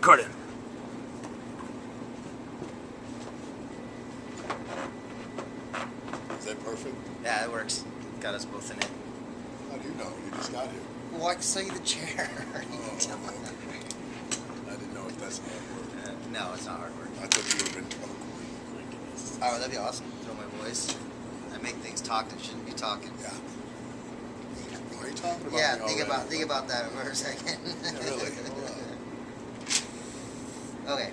recording. Is that perfect? Yeah, it works. Got us both in it. How do you know? You just got here. Well, I can sell you the chair. I didn't know if that's hard work. No, it's not hard work. I thought you would have been totally quick. Oh, that'd be awesome. Throw my voice. I make things talk that shouldn't be talking. Yeah. What are you talking about? Yeah, think about that for a second. Yeah, really. Hold on. Okay.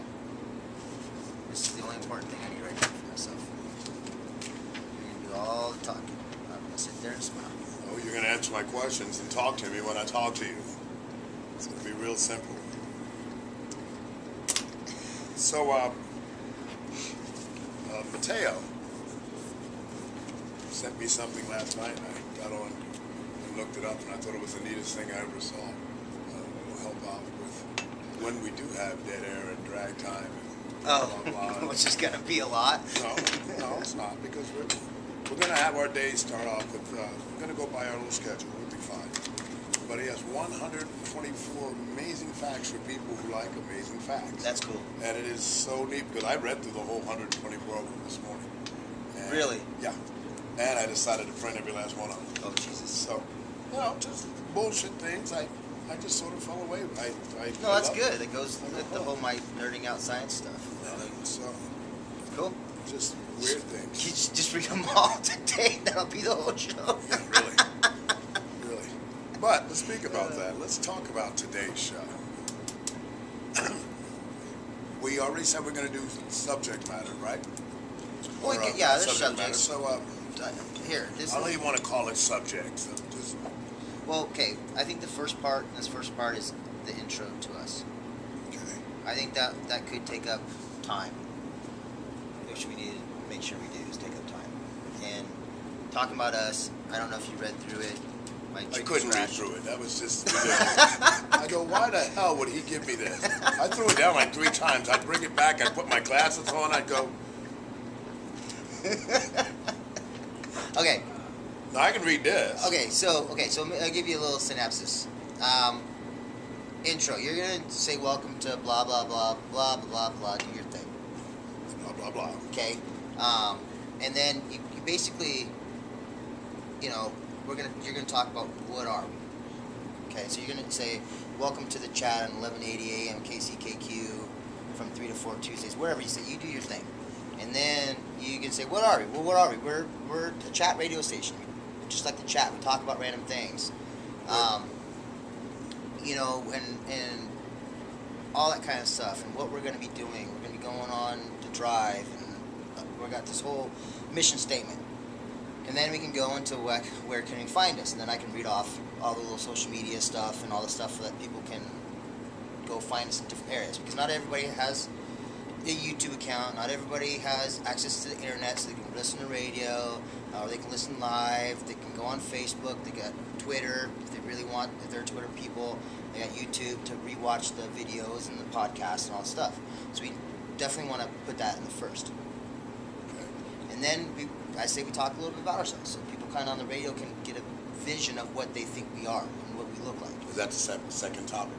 This is the only important thing I need right now for myself. You're gonna do all the talking. I'm gonna sit there and smile. Oh, you're going to answer my questions and talk to me when I talk to you. It's going to be real simple. So, Mateo sent me something last night, and I got on and looked it up, and I thought it was the neatest thing I ever saw. It will help out with when we do have dead air and drag time and blah, blah, blah. Which is gonna be a lot. No, it's not, because we're going to have our days start off with, we're going to go by our little schedule. We'll be fine. But he has 124 amazing facts for people who like amazing facts. That's cool. And it is so neat, because I read through the whole 124 of them this morning. And, Really? Yeah. And I decided to print every last one of them. Oh, Jesus. So, just bullshit things. I just sort of fell away. No, that's good. It goes with the whole my nerding out science stuff. So, Cool. just weird things. You just read them all today. That'll be the whole show. Yeah, really. Really. But to speak about that, let's talk about today's show. We already said we're going to do subject matter, right? Well, Or, yeah, there's subject matter. subjects. So, Here, this. I don't even want to call it subjects. Just, Well, okay. I think this first part is the intro to us. okay. I think that could take up time, which we need to make sure we do is take up time. And talking about us, I don't know if you read through it. I couldn't read through it. That was just ridiculous. I go, why the hell would he give me this? I threw it down like 3 times. I'd bring it back. I'd put my glasses on. I'd go, Okay. no, I can read this. Okay. So I'll give you a little synopsis. Intro. You're gonna say welcome to blah blah blah blah blah blah. Do your thing. Blah, blah, blah. Okay. And then you basically, you're gonna talk about what are we. Okay. So you're gonna say welcome to the chat on 1180 AM KCKQ from 3 to 4 Tuesdays. Wherever you say, you do your thing. And then you can say, what are we? Well, what are we? We're a chat radio station. Just like the chat. We talk about random things. And all that kind of stuff. And what we're going to be doing. We're going to be going on the drive. And we got this whole mission statement. And then we can go into where can you find us. And then I can read off all the little social media stuff and all the stuff so that people can go find us in different areas. Because not everybody has a YouTube account. Not everybody has access to the internet, so they can listen to radio, or they can listen live. They can go on Facebook. They got Twitter if they really want. If they're Twitter people, they got YouTube to rewatch the videos and the podcasts and all that stuff. So we definitely want to put that in the first. And then I say we talk a little bit about ourselves, so people kind of on the radio can get a vision of what they think we are and what we look like. Is that the second topic?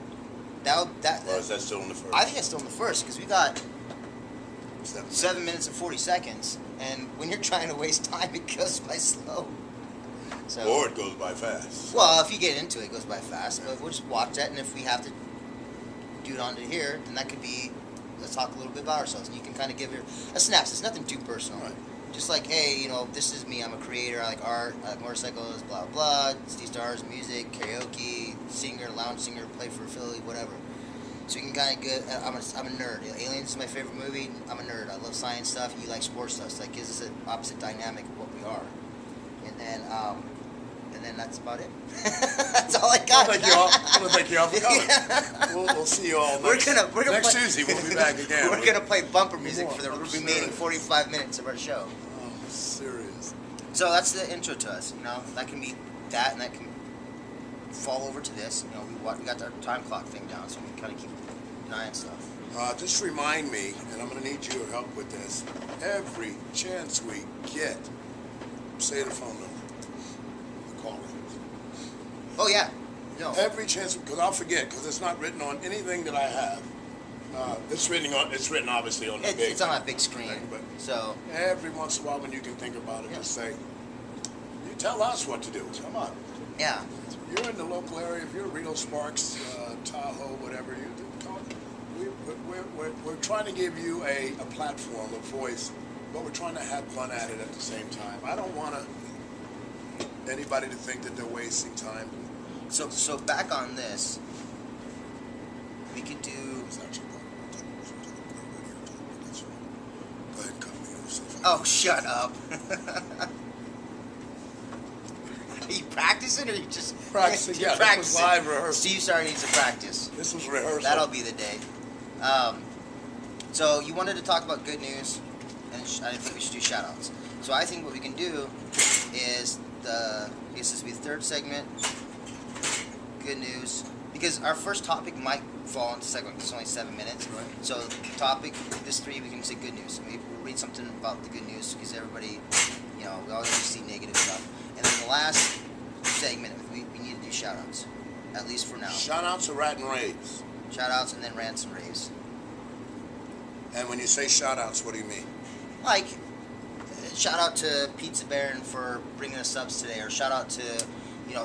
Or is that still in the first? I think it's still in the first because we got 7 minutes and 40 seconds, and when you're trying to waste time, it goes by slow. So, or it goes by fast. Well, if you get into it, it goes by fast. But we'll just watch that, and if we have to do it onto here, then that could be, let's talk a little bit about ourselves, and you can kind of give a synopsis. Nothing too personal. Right. Just like, hey, this is me. I'm a creator. I like art. I like motorcycles. Blah blah. Steve Starr's music, karaoke, singer, lounge singer, play for Philly, whatever. So you can kind of get. I'm a nerd. Aliens is my favorite movie. I'm a nerd. I love science stuff. You like sports stuff. So that gives us an opposite dynamic of what we are. And then that's about it. That's all I got. I don't think you're off the coming. Yeah. We'll see you all next Tuesday. We'll be back again. We're going to play bumper music for the remaining 45 minutes of our show. Oh, serious. So that's the intro to us. That can be that, and that can fall over to this. We got our time clock thing down, so we can kind of keep an eye on stuff. Just remind me, and I'm going to need your help with this. Every chance we get, say the phone number. Call it. Oh yeah, no. Every chance, because I'll forget, because it's not written on anything that I have. It's written obviously on the big. It's on a big screen. Thing, but so every once in a while, when you can think about it, just say, "You tell us what to do." Come on. yeah, You're in the local area. If you're Reno Sparks, Tahoe, whatever, you talk. We're trying to give you a platform, a voice, but we're trying to have fun at it at the same time. I don't want anybody to think that they're wasting time. so back on this, we could do. Go ahead, cover me. Oh, shut up. Are you practicing or you just Practicing? you're Yeah, this was live rehearsal. Steve Starr needs to practice. This was rehearsal. That'll be the day. So you wanted to talk about good news, and I think we should do shout-outs. So I think what we can do is this will be the third segment, good news, because our first topic might fall into second because it's only 7 minutes. Right. So topic, this 3, we can say good news. We'll read something about the good news because everybody, we always see negative stuff. And then the last segment, we need to do shout-outs, at least for now. Shout-outs or rat and raves? Shout-outs and then rants and raves. And when you say shout-outs, what do you mean? Like, shout out to Pizza Baron for bringing us subs today, or shout out to,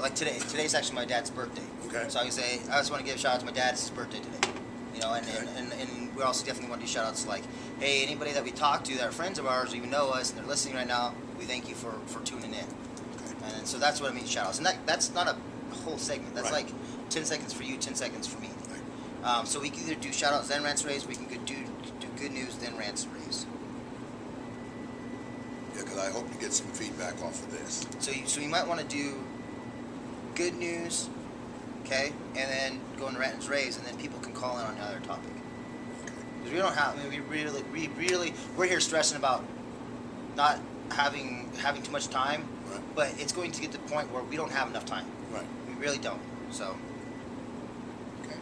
like today. Today's actually my dad's birthday. Okay. So I can say, I just want to give a shout out to my dad. It's his birthday today. And we also definitely want to do shout outs like, hey, anybody that we talk to that are friends of ours or even know us and they're listening right now, we thank you for tuning in. Okay. And so that's what I mean, shout outs. And that's not a whole segment. That's right. like 10 seconds for you, 10 seconds for me. Right. So we can either do shout outs, then rants, raves, we can do good news, then rants and raves. Yeah, because I hope to get some feedback off of this. So you might want to do good news, okay, and then go into rants and raves, and then people can call in on the other topic. Because we don't have, we're here stressing about not having too much time, right. But it's going to get to the point where we don't have enough time. Right. We really don't. So. Okay.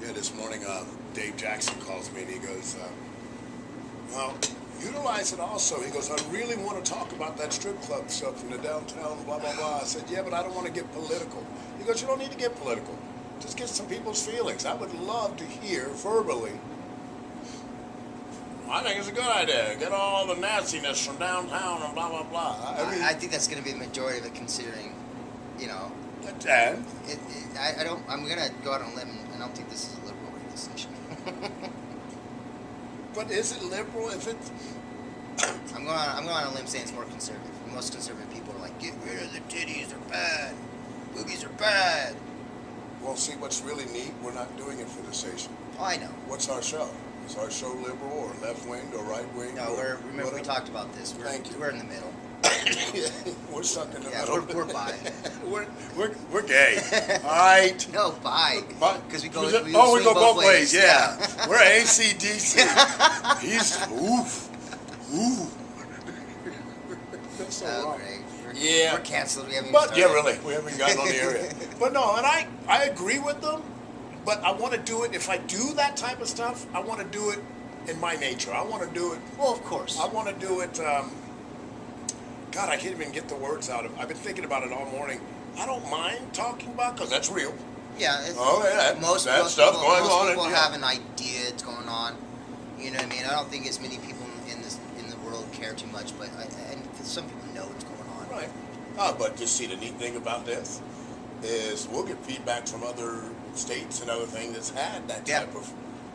Yeah, this morning, Dave Jackson calls me and he goes, well, utilize it also. He goes, I really want to talk about that strip club stuff in the downtown, blah, blah, blah. I said, yeah, but I don't want to get political. He goes, you don't need to get political. Just get some people's feelings. I would love to hear verbally. I think it's a good idea. Get all the nastiness from downtown and blah, blah, blah. I think that's going to be the majority of it, considering, And? I'm going to go out on a limb, and I don't think this is a liberal radio station. But is it liberal if it's... I'm going on a limb saying it's more conservative. Most conservative people are like, get rid of the titties, they're bad. Boobies are bad. Well, see, what's really neat, we're not doing it for the station. Oh, I know. What's our show? Is our show liberal or left-winged or right-winged? No, remember we talked about this. Thank you. We're in the middle. We're stuck in the Yeah, middle. we're bi. we're gay. All right. No, bi. Because we go both ways. Yeah. We're ACDC. He's oof. That's so wrong. Great. We're canceled. We haven't. But yeah, really, we haven't gotten on the air yet. But no, and I agree with them. But I want to do it. If I do that type of stuff, I want to do it in my nature. I want to do it. Well, of course. I want to do it. God, I can't even get the words out of. I've been thinking about it all morning. I don't mind talking about because that's real. Yeah. Most stuff people, going on. Most people have an idea it's going on. You know what I mean? I don't think as many people in the world care too much, but and some people know what's going on. Right. But just see, the neat thing about this is we'll get feedback from other states and other things that's had that type of.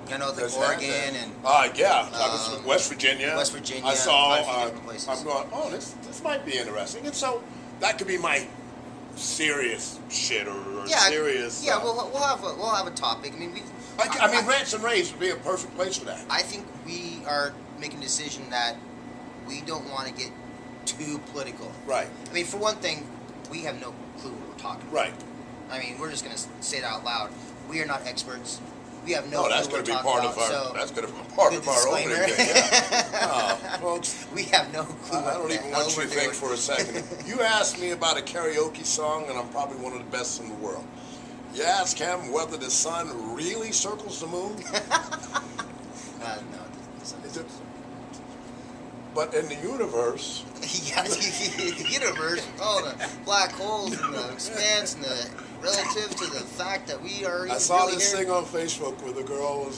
I know, like Oregon and. Yeah, I was West Virginia. West Virginia. I saw. Places. I'm going. Oh, this might be interesting, and so that could be my serious shit or serious. Yeah, we'll have a topic. I mean, rants and raves would be a perfect place for that. I think we are making a decision that we don't want to get too political. Right. I mean, for one thing, we have no clue what we're talking about. Right. I mean, we're just going to say it out loud. We are not experts. We have no clue that's what going to we're be talking part about. of our. That's going to be part of our opening thing. Yeah. Folks, we have no clue. I don't even want you to think for a second. You asked me about a karaoke song, and I'm probably one of the best in the world. You ask him whether the sun really circles the moon. No, Is it? But in the universe. Yeah, the universe, all the black holes and the expanse and the relative to the fact that we are. I saw really this here. thing on Facebook where the girl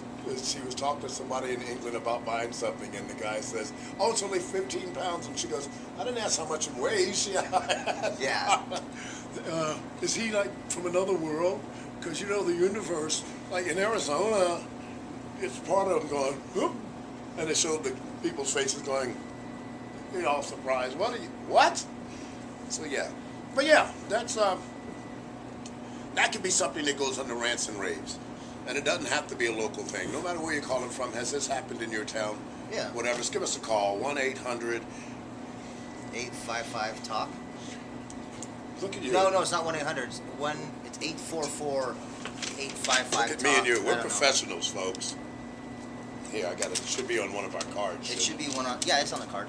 she was talking to somebody in England about buying something, and the guy says, "Oh, it's only 15 pounds," and she goes, "I didn't ask how much it weighs." Yeah. Is he like from another world? Because you know the universe, like in Arizona, it's part of them going, whoop, and they showed the people's faces going, you know, surprised. What? So yeah, but yeah, that's that could be something that goes under rants and raves, and it doesn't have to be a local thing. No matter where you're calling from, has this happened in your town? Yeah. Whatever. Just give us a call. 1-800. 855 talk. Look at you. No, it's not 1-800. It's 844-855. Look at me and you. We're professionals, folks. Here, I got it. It should be on one of our cards. It should be one on. Yeah, it's on the card.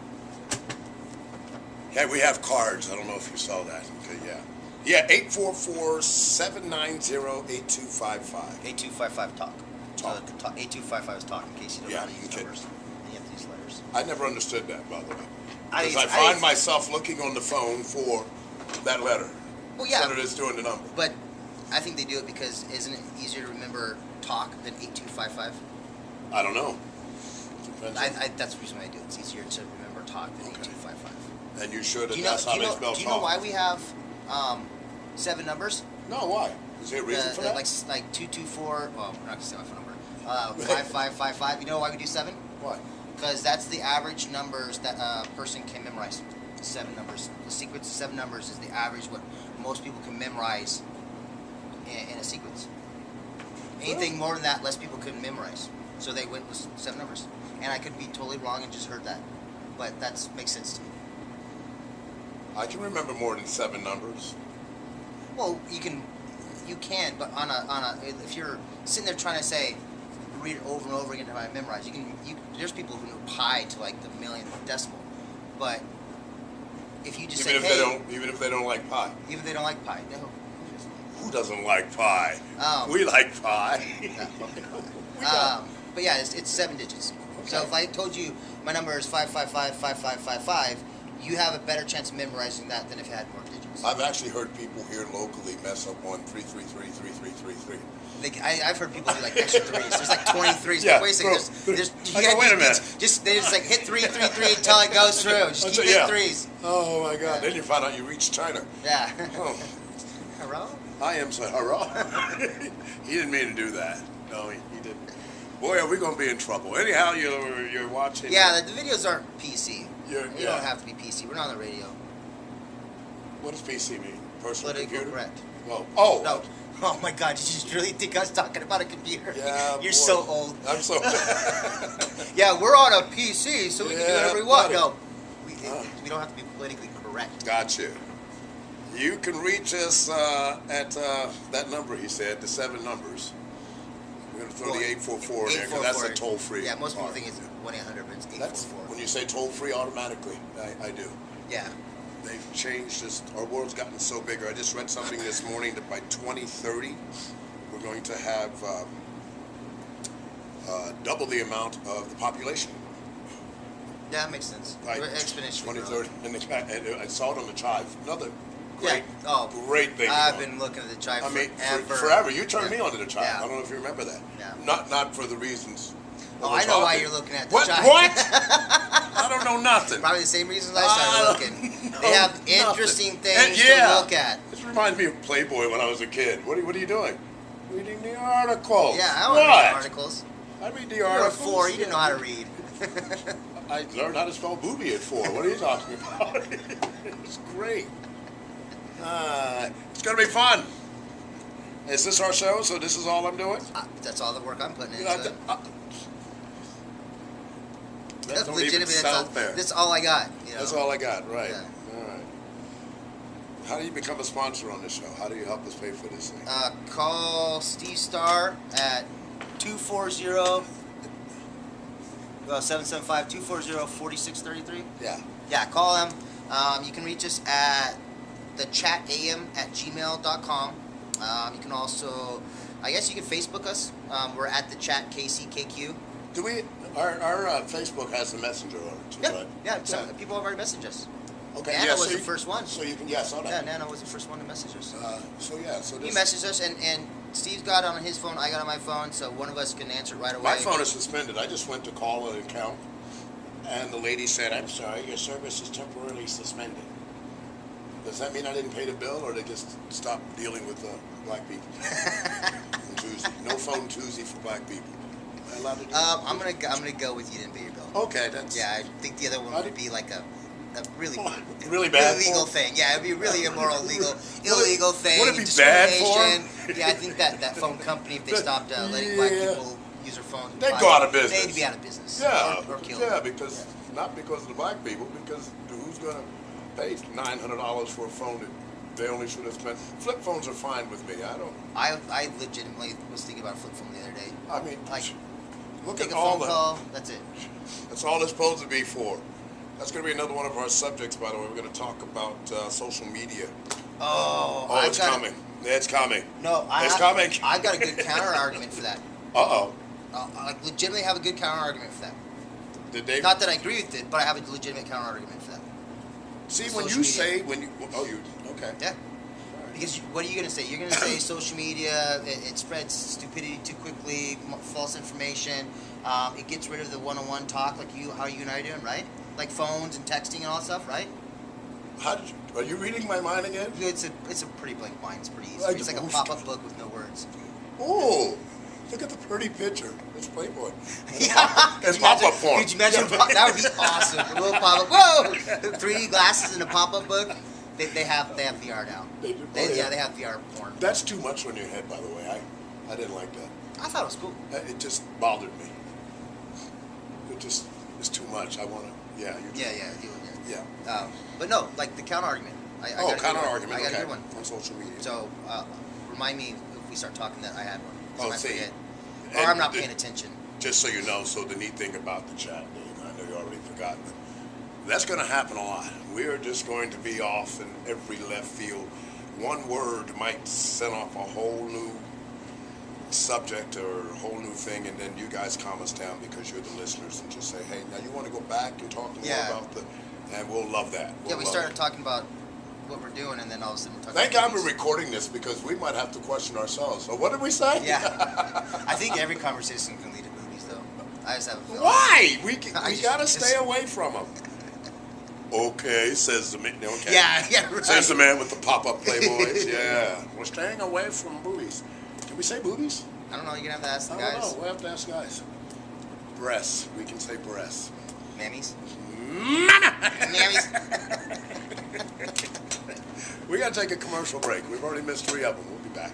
Yeah, we have cards. I don't know if you saw that. Okay, yeah. Yeah, 844-790-8255. 8255 talk. Talk. 8255 is talk in case you don't know how to use okay. numbers. And you have to use letters. I never understood that, by the way. I Because I find myself looking on the phone for that letter. Well, yeah. Instead of just doing the number. But I think they do it because isn't it easier to remember talk than 8255? I don't know. Depends on- That's the reason why I do it. It's easier to remember talk than 8255. And you should, Do and you know, that's how they spell do you know talk. why we have 7 numbers? No, why? Is there a reason for that? Like 224. Well, we're not gonna say my phone number. 5555. You know why we do 7? Why? Because that's the average numbers that a person can memorize. 7 numbers. The sequence of 7 numbers is the average what most people can memorize in a sequence. Anything more than that, less people can memorize. So they went with 7 numbers. And I could be totally wrong and just heard that, but that makes sense to me. I can remember more than 7 numbers. Well, you can, but on a if you're sitting there trying to say, read it over and over again to memorize, there's people who know pi to like the millionth decimal, but if you just Even say, even if they don't like pie. even if they don't like pi, no. Who doesn't like pie? Um, We like pie. But yeah, it's 7 digits. So Okay. if I told you my number is 5555555, you have a better chance of memorizing that than if you had more digits. I've actually heard people here locally mess up on 3333333. I've heard people do like extra threes. There's like 23s. Yeah, Wait a second. There's, I go, wait a minute. They just like hit 333 until it goes through. Just keep hitting threes. Oh my God! Then you find out you reached China. Yeah. Oh, Hello? I am so hurrah. He didn't mean to do that. No, he didn't. Boy, are we going to be in trouble. Anyhow, you're watching. Yeah, the videos aren't PC. You Yeah. don't have to be PC. We're not on the radio. What does PC mean? Personal Political computer? correct. Oh. No. Oh my God! Did you just really think I was talking about a computer? Yeah. You're boy. so old. I'm so. Yeah, we're on a PC, so we can do Yeah, whatever we want. buddy. No, we don't have to be politically correct. Got you. You can reach us at that number he said, the 7 numbers. We're going to throw the 844 in there because that's a toll free. Yeah, most people think it's 1-800, but it's 844. That's when you say toll free automatically. I do. Yeah. They've changed this. Our world's gotten so bigger. I just read something this morning that by 2030 we're going to have double the amount of the population. Yeah, that makes sense. By We're exponentially 2030. And I saw it on the Chive. Another great, Yeah. Oh, great thing. I've been looking at the Chive I mean, forever. forever. You turned me on to the Chive. Yeah. I don't know if you remember that. Yeah. Not for the reasons. Oh, I know why you're looking at the What? Chive. What? I don't know nothing. Probably the same reasons I started looking. They have interesting things to look at. This reminds me of Playboy when I was a kid. What are you doing? Reading the articles. Yeah, I don't what? read articles. I read the You were articles. 4, you didn't know how to read. I learned how to spell booby at 4. What are you talking about? It's great. It's going to be fun. Is this our show? So this is all I'm doing? That's all the work I'm putting You into know, it. That don't even Legitimately, sound fair. that's all I got. You know? That's all I got, right. Yeah. All right. How do you become a sponsor on this show? How do you help us pay for this thing? Call Steve Starr at 775-240-4633. Yeah. Yeah, call him. You can reach us at thechatam@gmail.com. You can also, I guess you can Facebook us. We're at the chat KCKQ. Do we? Our Facebook has the messenger on it too, Yeah, right? yeah. Some people have already messaged us. Okay, Nana yeah, was so the you- first one. So you can, yeah, I saw Yeah, that. Nana was the first one to message us. So yeah, so He this. messaged us, and Steve's got it on his phone. I got it on my phone, so one of us can answer it right away. My phone is suspended. I just went to call an account, and the lady said, "I'm sorry, your service is temporarily suspended." Does that mean I didn't pay the bill, or they just stopped dealing with black people? On Tuesday, no phone Tuesday for black people. Am I allowed to do that? I'm gonna go with you didn't pay your bill. Okay, that's Yeah, I think the other one I would be like a really really bad illegal form? thing. Yeah, it'd be really immoral, illegal thing. Would it be bad form? discrimination. Yeah, I think that phone company, if they stopped letting black people use their phones, They'd go out of business. They'd be out of business. Yeah, or killed. yeah, because not because of the black people, because who's gonna pay $900 for a phone that they only should have spent? Flip phones are fine with me. I legitimately was thinking about a flip phone the other day. I mean, Like, look take at a all phone the. call. That's it. That's all it's supposed to be for. That's going to be another one of our subjects, by the way. We're going to talk about social media. Oh, Oh, it's coming. It's coming. No, It's coming. I've got a good counter argument for that. Uh-oh. I legitimately have a good counter argument for that. Did they? Not that I agree with it, but I have a legitimate counter argument for that. See, social when you media. say, when you, oh, you, okay. Yeah. Because what are you going to say? You're going to say social media, it spreads stupidity too quickly, false information. It gets rid of the one-on-one talk like how you and I are doing, right? Like phones and texting and all that stuff, right? Are you reading my mind again? It's a pretty blank mind. It's pretty easy. Like, It's like a oof. pop-up book with no words. Oh, look at the pretty picture. It's Playboy. Yeah. It's pop-up form. Could you imagine? That would be awesome. A little pop-up. Whoa! 3D glasses in a pop-up book. They have VR now. They do? They, Oh, yeah, they have VR porn. That's too much on your head, by the way. I didn't like that. I thought it was cool. It just bothered me. It just is too much. I want to, yeah. Yeah. Yeah. But no, like the counter argument. I Oh, got a good counter one. argument. I got Okay. a good one. On social media. So remind me if we start talking that I had one. 'Cause I Oh, might see. forget. Or And I'm not the- paying attention. Just so you know, so the neat thing about the chat, Dave, I know you already forgot, but that's going to happen a lot. We are just going to be off in every left field. One word might set off a whole new subject or a whole new thing, and then you guys calm us down because you're the listeners and just say, hey, now you want to go back and talk more Yeah. about and we'll love that. Yeah, We'll we love started it. talking about what we're doing, and then all of a sudden we're talking Thank about God we're movies. recording this because we might have to question ourselves. So what did we say? Yeah. I think every conversation can lead to movies, though. I just have a feeling. Why? We I got to just- stay away from them. Okay, says the man. Okay. Yeah, right. Says the man with the pop-up Playboys. Yeah. We're staying away from movies. Can we say boobies? I don't know. You're going to have to ask the I don't guys. know. We'll have to ask guys. Breasts. We can say breasts. Mammies. Mama! Mammies. We got to take a commercial break. We've already missed 3 of them. We'll be back.